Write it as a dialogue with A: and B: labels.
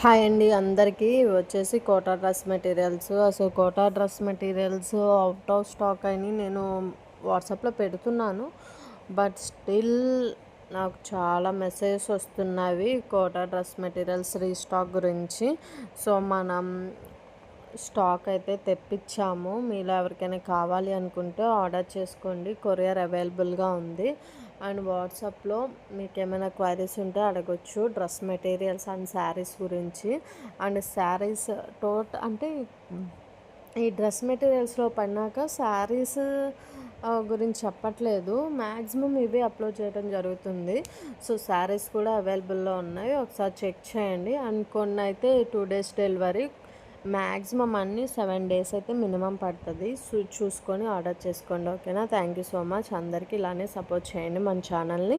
A: Hi అండి అందరికీ వచ్చేసి కోటా డ్రెస్ మెటీరియల్స్. అసలు Kota dress materials out of stock అని నేను వాట్సాప్లో పెడుతున్నాను. బట్ స్టిల్ నాకు చాలా మెసేజెస్ వస్తున్నవి కోటా డ్రెస్ మెటీరియల్స్ రీస్టాక్ గురించి. సో మనం స్టాక్ అయితే తెప్పించాము. మీలో ఎవరికైనా కావాలి అనుకుంటే ఆర్డర్ చేసుకోండి, కొరియర్ అవైలబుల్గా ఉంది. అండ్ వాట్సాప్లో మీకు ఏమైనా క్వైరీస్ ఉంటే అడగొచ్చు డ్రెస్ మెటీరియల్స్ అండ్ శారీస్ గురించి. అండ్ శారీస్ అంటే ఈ డ్రెస్ మెటీరియల్స్లో పడినాక శారీస్ గురించి చెప్పట్లేదు, మ్యాక్సిమం ఇవి అప్లోడ్ చేయడం జరుగుతుంది. సో శారీస్ కూడా అవైలబుల్లో ఉన్నాయి, ఒకసారి చెక్ చేయండి. అండ్ కొన్ని అయితే 2 days డెలివరీ, మ్యాక్సిమం అన్నీ 7 days అయితే మినిమం పడుతుంది. చూసుకొని ఆర్డర్ చేసుకోండి, ఓకేనా? Thank you so much. అందరికీ ఇలానే సపోర్ట్ చేయండి మన ఛానల్ని.